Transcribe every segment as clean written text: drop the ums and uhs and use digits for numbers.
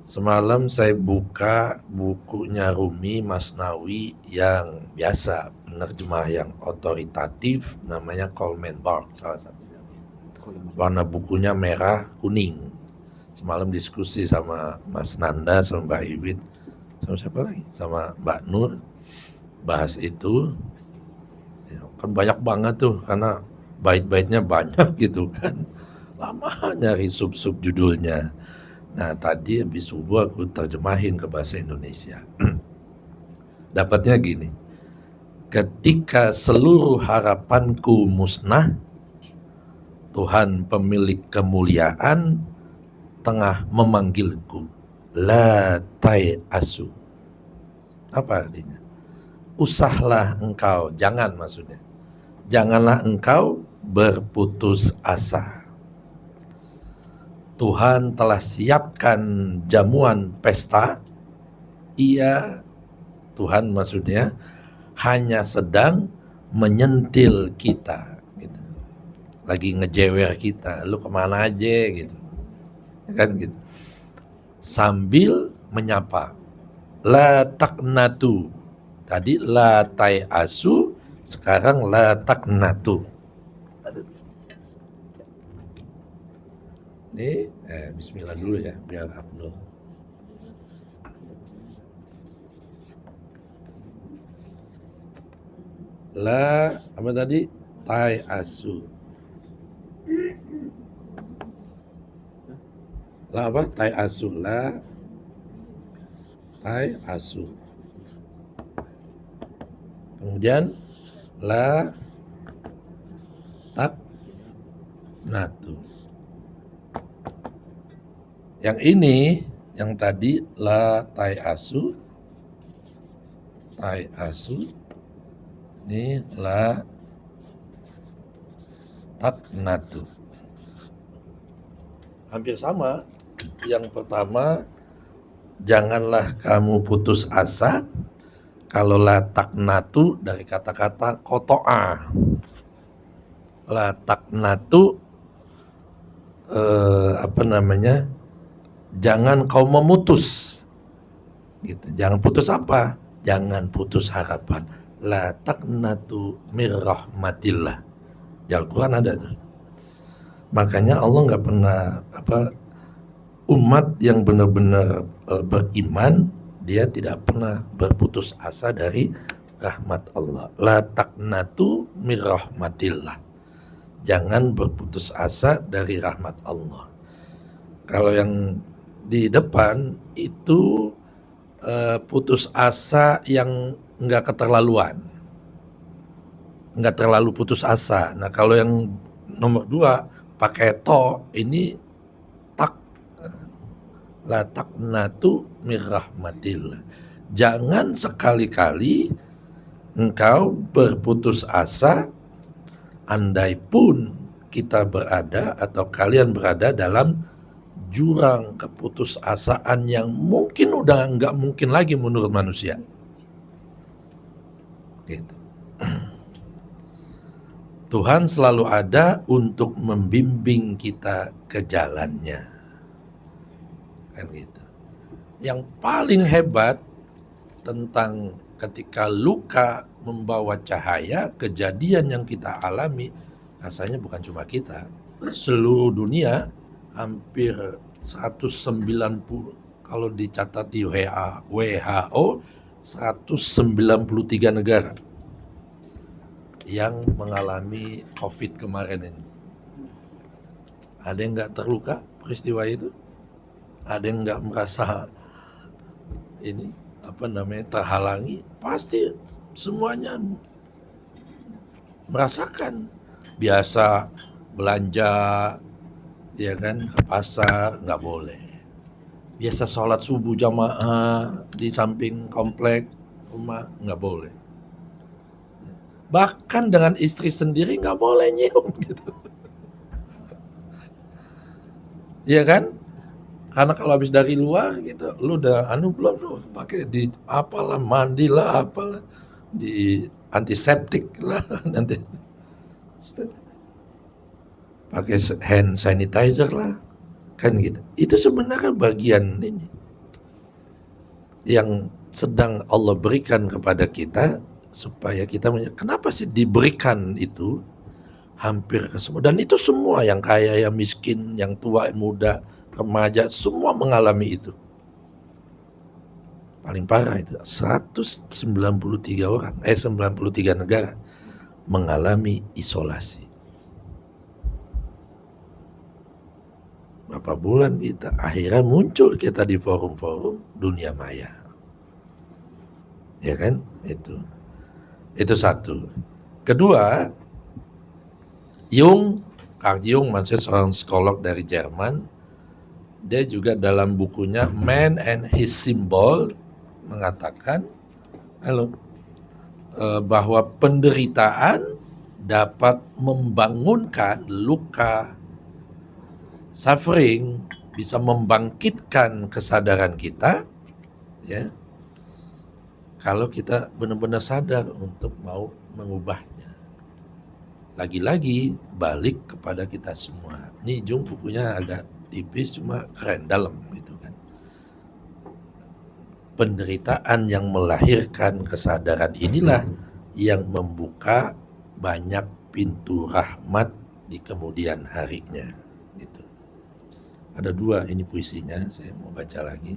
Semalam saya buka bukunya Rumi Masnawi yang biasa, penerjemah yang otoritatif, namanya Coleman Bark salah satunya. Warna bukunya merah kuning. Semalam diskusi sama Mas Nanda, sama Mbak Iwin, sama siapa lagi? Sama Mbak Nur, bahas itu. Ya, kan banyak banget tuh, karena bait-baitnya banyak gitu kan. Lama nyari sub-sub judulnya. Nah tadi habis subuh aku terjemahin ke bahasa Indonesia. Dapatnya gini, ketika seluruh harapanku musnah, Tuhan pemilik kemuliaan tengah memanggilku. La tai asu. Apa artinya? Usahlah engkau, jangan maksudnya. Janganlah engkau berputus asa. Tuhan telah siapkan jamuan pesta. Ia, Tuhan maksudnya, hanya sedang menyentil kita gitu. Lagi ngejewer kita, lu kemana aja gitu, kan gitu, sambil menyapa. La taknatu, tadi la tai asu, sekarang la taknatu. Ini bismillah dulu ya biar Abdul. La apa tadi? Tai asu. La apa? Tai asu. La tai asu. Kemudian la tak natu. Yang ini, yang tadi la tai asu, ini la tak natu. Hampir sama. Yang pertama, janganlah kamu putus asa. Kalau la taknatu dari kata-kata koto'a. La taknatu jangan kau memutus. Gitu. Jangan putus apa? Jangan putus harapan. La taknatu mir rahmatillah. Di Al-Quran ada tuh. Makanya Allah nggak pernah umat yang benar-benar beriman, dia tidak pernah berputus asa dari rahmat Allah. La taknatu mir rahmatillah. Jangan berputus asa dari rahmat Allah. Kalau yang di depan itu putus asa yang nggak keterlaluan, nggak terlalu putus asa. Nah kalau yang nomor 2 pakai to, ini tak, la taknatu mir rahmatillah. Jangan sekali-kali engkau berputus asa, andai pun kita berada atau kalian berada dalam jurang keputusasaan yang mungkin udah nggak mungkin lagi menurut manusia. Gitu. Tuhan selalu ada untuk membimbing kita ke jalannya. Kan gitu. Yang paling hebat tentang ketika luka membawa cahaya, kejadian yang kita alami, rasanya bukan cuma kita, seluruh dunia hampir 190, kalau dicatat di WHO 193 negara yang mengalami COVID kemarin ini. Ada yang nggak terluka peristiwa itu? Ada yang nggak merasa ini terhalangi? Pasti semuanya merasakan. Biasa belanja, ya kan, ke pasar nggak boleh. Biasa sholat subuh jamaah di samping komplek rumah nggak boleh. Bahkan dengan istri sendiri nggak boleh nyium gitu. Iya kan? Karena kalau habis dari luar gitu, lu udah belum tuh pakai di apalah, mandilah apalah, di antiseptik lah nanti. Pakai hand sanitizer lah, kan gitu. Itu sebenarnya bagian ini, yang sedang Allah berikan kepada kita, supaya kita kenapa sih diberikan itu hampir ke semua, dan itu semua, yang kaya, yang miskin, yang tua, yang muda, remaja, semua mengalami itu. Paling parah itu 193 orang, 93 negara mengalami isolasi. Berapa bulan kita, akhirnya muncul kita di forum-forum dunia maya. Ya kan? Itu satu. Kedua, Carl Jung, maksudnya seorang psikolog dari Jerman, dia juga dalam bukunya Man and His Symbol mengatakan bahwa penderitaan dapat membangunkan luka, suffering bisa membangkitkan kesadaran kita, ya, kalau kita benar-benar sadar untuk mau mengubahnya. Lagi-lagi balik kepada kita semua. Ini Jung bukunya agak tipis, cuma keren, dalam gitu kan. Penderitaan yang melahirkan kesadaran inilah yang membuka banyak pintu rahmat di kemudian harinya. Gitu. Ada dua ini puisinya, saya mau baca lagi.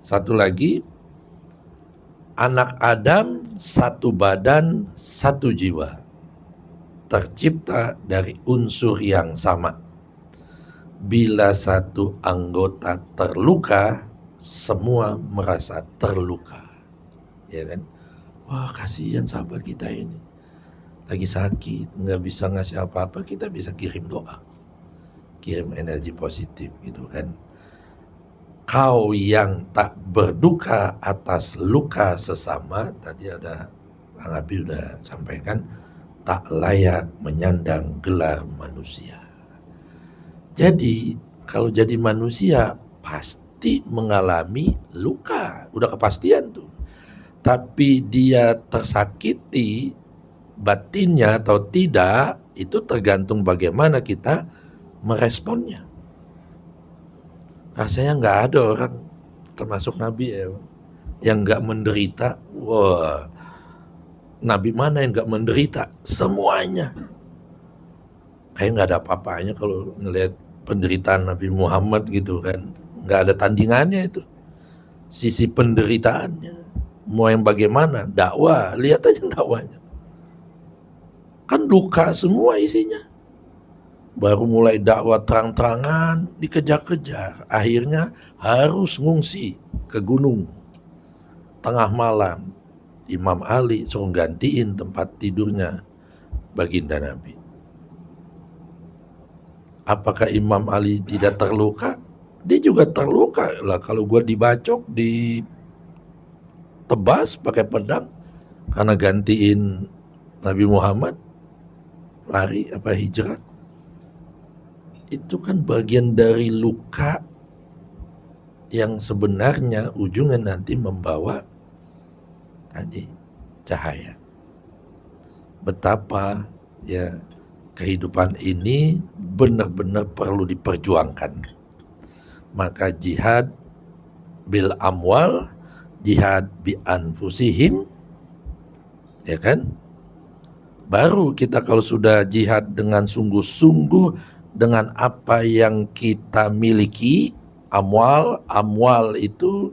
Satu lagi, anak Adam satu badan satu jiwa, tercipta dari unsur yang sama. Bila satu anggota terluka, semua merasa terluka. Ya kan? Wah, kasihan sahabat kita ini, lagi sakit, nggak bisa ngasih apa-apa, kita bisa kirim doa, kirim energi positif gitu kan. Kau yang tak berduka atas luka sesama, tadi ada Bang Abi udah sampaikan, tak layak menyandang gelar manusia. Jadi kalau jadi manusia pasti mengalami luka, udah kepastian tuh. Tapi dia tersakiti batinnya atau tidak, itu tergantung bagaimana kita meresponnya. Rasanya nggak ada orang, termasuk Nabi ya, yang nggak menderita. Wah, Nabi mana yang nggak menderita? Semuanya. Kayak nggak ada apa-apanya kalau ngelihat penderitaan Nabi Muhammad gitu kan. Nggak ada tandingannya itu. Sisi penderitaannya. Mau yang bagaimana? Dakwah, lihat aja dakwanya. Kan duka semua isinya. Baru mulai dakwah terang-terangan, dikejar-kejar. Akhirnya harus ngungsi ke gunung. Tengah malam, Imam Ali suruh gantiin tempat tidurnya baginda Nabi. Apakah Imam Ali tidak terluka? Dia juga terluka lah. Kalau gue dibacok, ditebas pakai pedang karena gantiin Nabi Muhammad, lari apa hijrah, itu kan bagian dari luka yang sebenarnya ujungnya nanti membawa tadi cahaya. Betapa ya kehidupan ini benar-benar perlu diperjuangkan. Maka jihad bil amwal, jihad bi anfusihim, ya kan? Baru kita kalau sudah jihad dengan sungguh-sungguh dengan apa yang kita miliki, amwal itu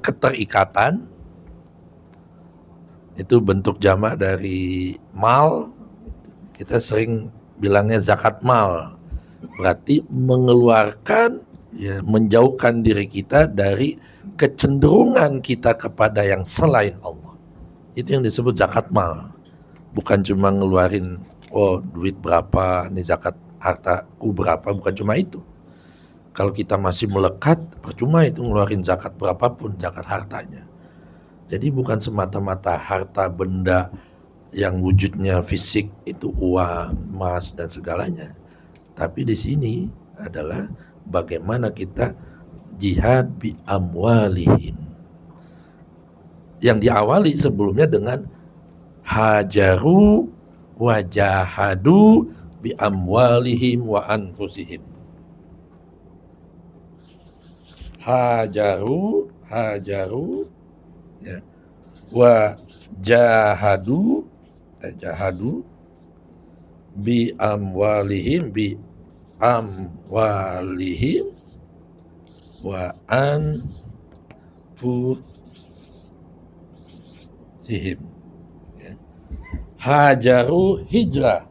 keterikatan, itu bentuk jamak dari mal. Kita sering bilangnya zakat mal, berarti mengeluarkan, ya, menjauhkan diri kita dari kecenderungan kita kepada yang selain Allah. Itu yang disebut zakat mal. Bukan cuma ngeluarin duit berapa, nih zakat hartaku berapa, bukan cuma itu. Kalau kita masih melekat, percuma itu ngeluarin zakat berapapun, zakat hartanya. Jadi bukan semata-mata harta benda yang wujudnya fisik itu uang, emas dan segalanya. Tapi di sini adalah bagaimana kita jihad bi amwalihim. Yang diawali sebelumnya dengan hajaru wajahadu bi amwalihim wa anfusihim. hajaru ya, wa jahadu bi amwalihim wa anfusihim ya. Hajaru hijrah.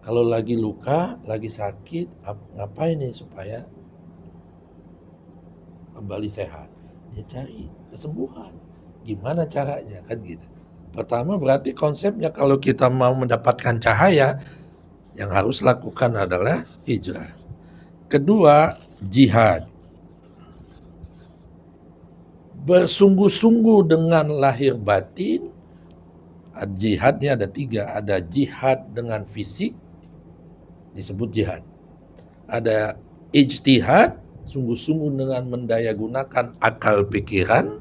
Kalau lagi luka, lagi sakit, ngapain nih supaya kembali sehat? Ya cari kesembuhan. Gimana caranya kan gitu. Pertama berarti konsepnya kalau kita mau mendapatkan cahaya, yang harus lakukan adalah hijrah. Kedua, jihad. Bersungguh-sungguh dengan lahir batin. Jihadnya ada 3. Ada jihad dengan fisik, disebut jihad. Ada ijtihad, sungguh-sungguh dengan mendayagunakan akal pikiran,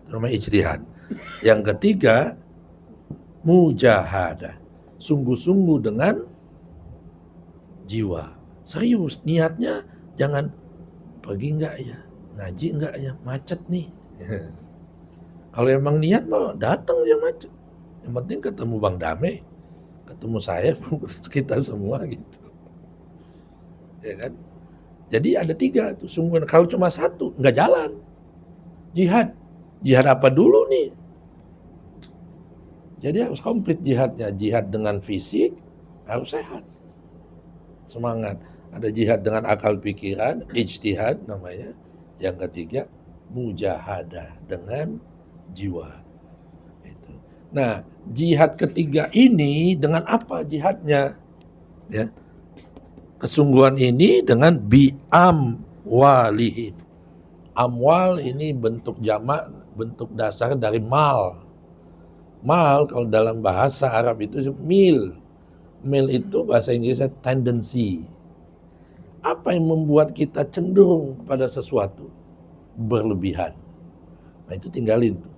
namanya ijtihad. Yang ketiga, mujahadah, sungguh-sungguh dengan jiwa. Serius, niatnya jangan pergi enggak ya, ngaji enggak ya, macet nih. Kalau emang niat mau datang aja macet. Yang penting ketemu Bang Dame, ketemu saya, kita semua gitu. Ya kan? Jadi ada 3 tuh, sungguh. Kalau cuma 1 nggak jalan. Jihad apa dulu nih? Jadi harus komplit jihadnya. Jihad dengan fisik harus sehat, semangat. Ada jihad dengan akal pikiran, ijtihad namanya. Yang ketiga, mujahadah dengan jiwa. Itu. Nah, jihad ketiga ini dengan apa jihadnya? Ya. Kesungguhan ini dengan bi'amwalihim. Amwal ini bentuk jamak, bentuk dasar dari mal. Mal kalau dalam bahasa Arab itu mil. Mil itu bahasa Inggrisnya tendency. Apa yang membuat kita cenderung pada sesuatu? Berlebihan. Nah itu tinggalin tuh.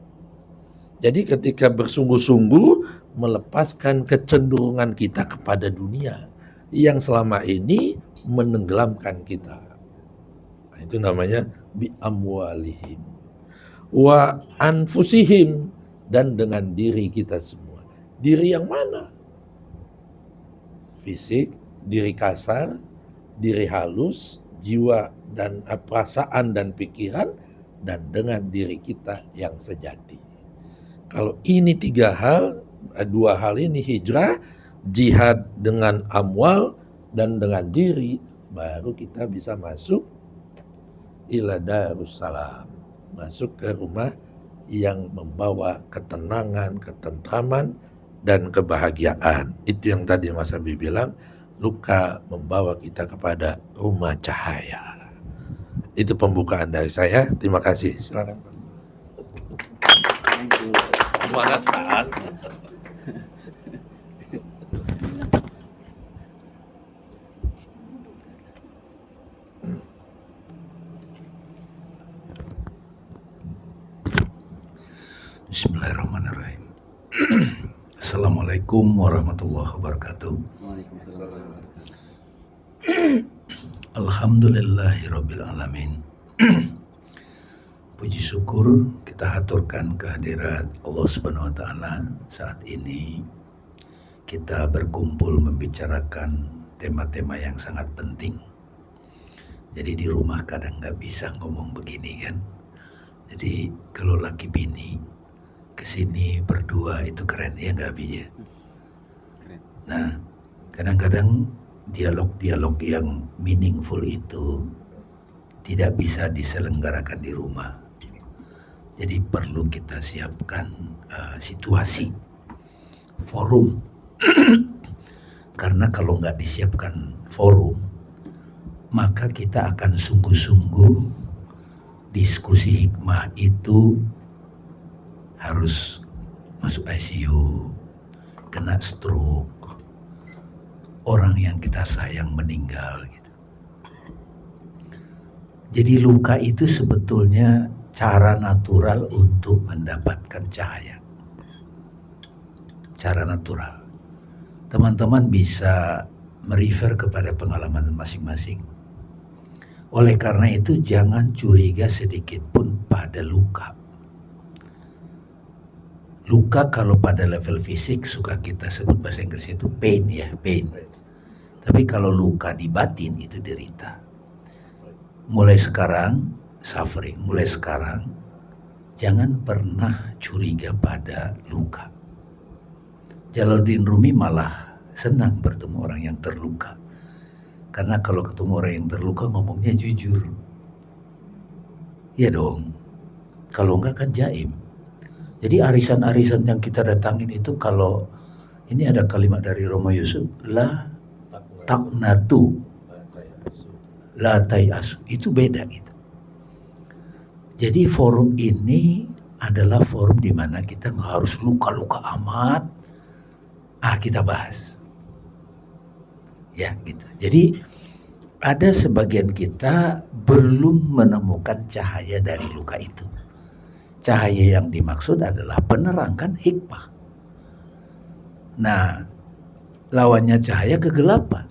Jadi ketika bersungguh-sungguh melepaskan kecenderungan kita kepada dunia yang selama ini menenggelamkan kita. Nah, itu namanya bi amwalihim wa anfusihim, dan dengan diri kita semua. Diri yang mana? Fisik, diri kasar, diri halus, jiwa dan perasaan dan pikiran, dan dengan diri kita yang sejati. Kalau ini 3 hal, 2 hal ini hijrah, jihad dengan amwal dan dengan diri, baru kita bisa masuk ila darussalam, masuk ke rumah yang membawa ketenangan, ketentraman, dan kebahagiaan. Itu yang tadi Mas Habib bilang, luka membawa kita kepada rumah cahaya. Itu pembukaan dari saya. Terima kasih. Silakan. Pemanasan. Bismillahirrahmanirrahim. Assalamualaikum warahmatullahi wabarakatuh. Alhamdulillahirabbil alamin. Puji syukur kita haturkan kehadirat Allah Subhanahu wa taala. Saat ini kita berkumpul membicarakan tema-tema yang sangat penting. Jadi di rumah kadang nggak bisa ngomong begini kan. Jadi kalau laki bini kesini berdua itu keren ya nggak Bi ya? Nah kadang-kadang dialog-dialog yang meaningful itu tidak bisa diselenggarakan di rumah. Jadi perlu kita siapkan situasi, forum. Karena kalau nggak disiapkan forum, maka kita akan sungguh-sungguh diskusi hikmah itu harus masuk ICU, kena stroke, orang yang kita sayang meninggal gitu. Jadi luka itu sebetulnya cara natural untuk mendapatkan cahaya. Cara natural. Teman-teman bisa merefer kepada pengalaman masing-masing. Oleh karena itu jangan curiga sedikit pun pada luka. Luka kalau pada level fisik suka kita sebut bahasa Inggris itu pain ya, pain. Tapi kalau luka di batin itu derita. Mulai sekarang suffering, mulai sekarang jangan pernah curiga pada luka. Jalaluddin Rumi malah senang bertemu orang yang terluka. Karena kalau ketemu orang yang terluka ngomongnya jujur. Ya dong, kalau enggak kan jaim. Jadi arisan-arisan yang kita datangin itu kalau ini ada kalimat dari Romo Yusuf, la taqnatu, la tayasu, itu beda gitu. Jadi forum ini adalah forum di mana kita nggak harus luka-luka amat. Kita bahas. Ya gitu. Jadi ada sebagian kita belum menemukan cahaya dari luka itu. Cahaya yang dimaksud adalah penerangan hikmah. Nah, lawannya cahaya kegelapan.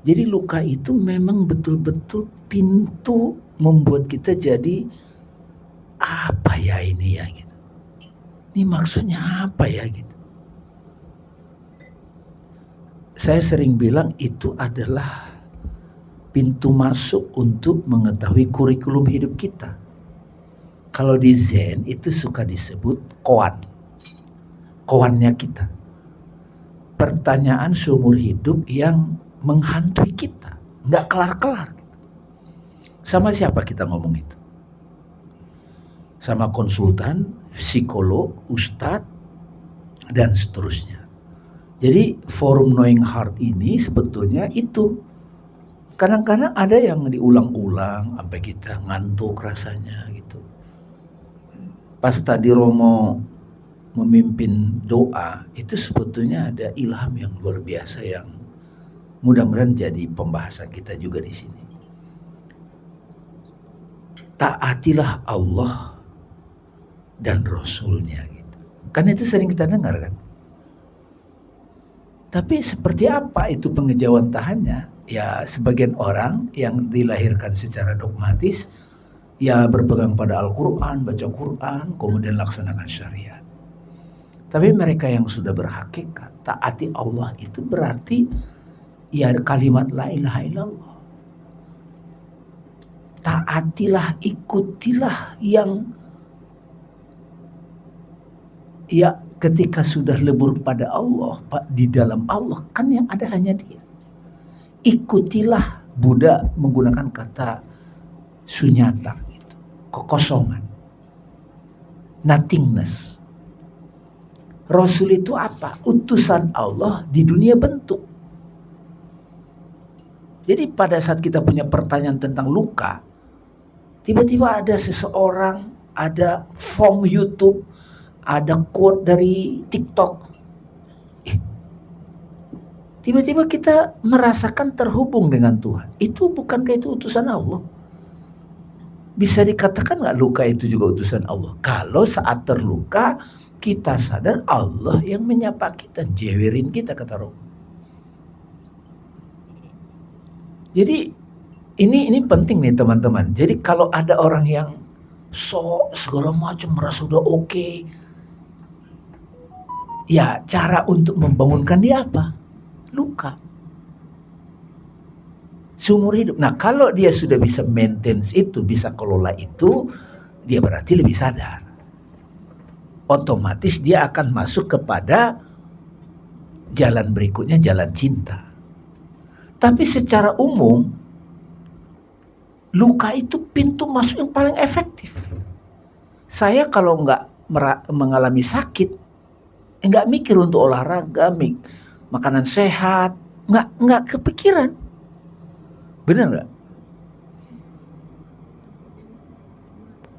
Jadi luka itu memang betul-betul pintu membuat kita jadi apa ya ini ya gitu. Ini maksudnya apa ya gitu. Saya sering bilang itu adalah pintu masuk untuk mengetahui kurikulum hidup kita. Kalau di Zen itu suka disebut koan. Koannya kita. Pertanyaan seumur hidup yang menghantui kita. Nggak kelar-kelar. Sama siapa kita ngomong itu? Sama konsultan, psikolog, ustadz, dan seterusnya. Jadi forum Knowing Heart ini sebetulnya itu. Kadang-kadang ada yang diulang-ulang sampai kita ngantuk rasanya gitu. Pas tadi Romo memimpin doa, itu sebetulnya ada ilham yang luar biasa yang mudah-mudahan jadi pembahasan kita juga di sini. Taatilah Allah dan Rasulnya gitu. Kan itu sering kita dengar kan. Tapi seperti apa itu pengejauhan tahannya? Ya sebagian orang yang dilahirkan secara dogmatis, ya berpegang pada Al-Quran, baca Quran, kemudian laksanakan syariat. Tapi mereka yang sudah berhakikat, taati Allah itu berarti ya kalimat la ilaha illallah. Taatilah, ikutilah yang ya ketika sudah lebur pada Allah, di dalam Allah kan yang ada hanya Dia. Ikutilah, Buddha menggunakan kata sunyata, gitu. Kekosongan, nothingness. Rasul itu apa? Utusan Allah di dunia bentuk. Jadi pada saat kita punya pertanyaan tentang luka, tiba-tiba ada seseorang, ada form YouTube, ada quote dari TikTok. Tiba-tiba kita merasakan terhubung dengan Tuhan. Itu bukankah itu utusan Allah? Bisa dikatakan gak luka itu juga utusan Allah? Kalau saat terluka kita sadar Allah yang menyapa kita, jewerin kita, kata Romo. Jadi ini penting nih teman-teman. Jadi kalau ada orang yang segala macam merasa udah oke, ya cara untuk membangunkan dia apa? Luka. Seumur hidup. Nah kalau dia sudah bisa maintain itu, bisa kelola itu, dia berarti lebih sadar. Otomatis dia akan masuk kepada jalan berikutnya, jalan cinta. Tapi secara umum, luka itu pintu masuk yang paling efektif. Saya kalau nggak mengalami sakit, nggak mikir untuk olahraga, makanan sehat, nggak kepikiran. Benar nggak?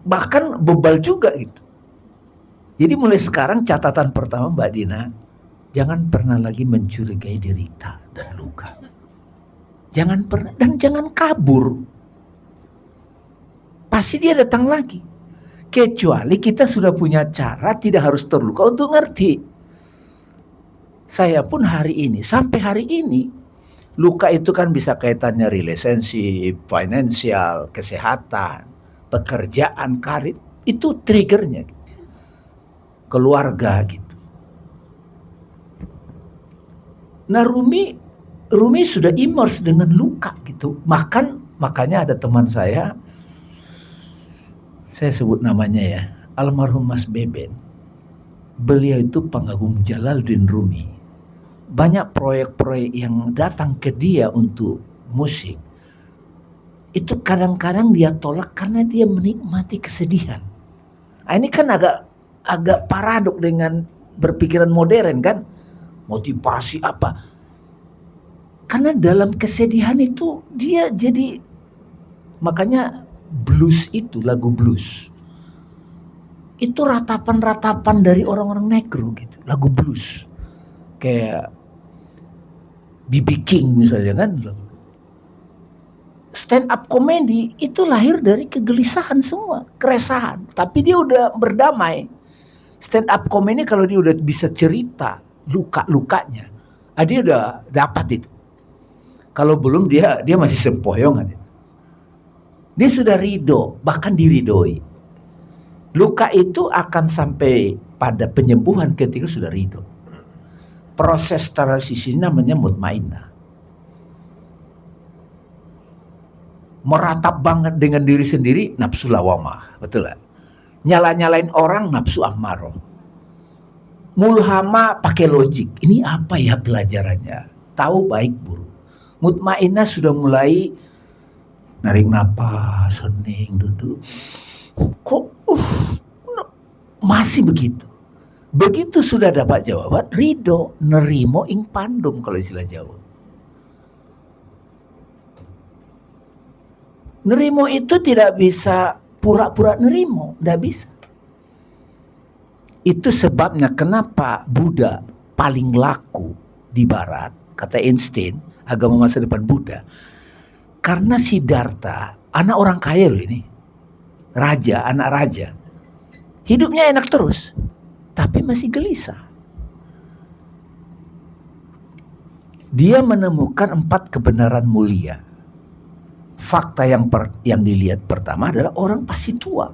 Bahkan bebal juga gitu. Jadi mulai sekarang catatan pertama Mbak Dina, jangan pernah lagi mencurigai derita dan luka. Jangan pernah, dan jangan kabur. Pasti dia datang lagi. Kecuali kita sudah punya cara tidak harus terluka untuk ngerti. Saya pun hari ini, sampai hari ini, Luka itu kan bisa kaitannya relationship, finansial, kesehatan, pekerjaan, karir. Itu triggernya. Keluarga gitu. Nah Rumi sudah immerse dengan luka gitu. Makanya ada teman saya sebut namanya ya, almarhum Mas Beben. Beliau itu pengagum Jalaluddin Rumi. Banyak proyek-proyek yang datang ke dia untuk musik, itu kadang-kadang dia tolak karena dia menikmati kesedihan. Nah, ini kan agak paradok dengan berpikiran modern kan, motivasi apa. Karena dalam kesedihan itu dia jadi, makanya blues itu, lagu blues itu ratapan-ratapan dari orang-orang negro gitu, lagu blues kayak B.B. King misalnya kan. Stand up comedy itu lahir dari kegelisahan semua, keresahan, tapi dia udah berdamai. Stand up comedy kalau dia udah bisa cerita luka-lukanya, dia udah dapat itu. Kalau belum dia masih sempoyongan. Dia sudah ridho, bahkan diridoi. Luka itu akan sampai pada penyembuhan ketika sudah ridho. Proses transisi namanya mutmainnah. Meratap banget dengan diri sendiri, nafsu lawamah, betul lah. Nyala-nyalain orang, nafsu ammaroh. Mulhama pakai logik. Ini apa ya pelajarannya? Tahu baik buruk. Mutmainnah sudah mulai narik napas, hening, duduk. Kok masih begitu? Begitu sudah dapat jawaban, ridho, nerimo ing pandum kalau istilah Jawa. Nerimo itu tidak bisa pura-pura nerimo, tidak bisa. Itu sebabnya kenapa Buddha paling laku di Barat, kata Einstein, agama masa depan Buddha. Karena Siddhartha, anak orang kaya loh ini, raja, anak raja, hidupnya enak terus, tapi masih gelisah. Dia menemukan 4 kebenaran mulia. Fakta yang dilihat pertama adalah orang pasti tua.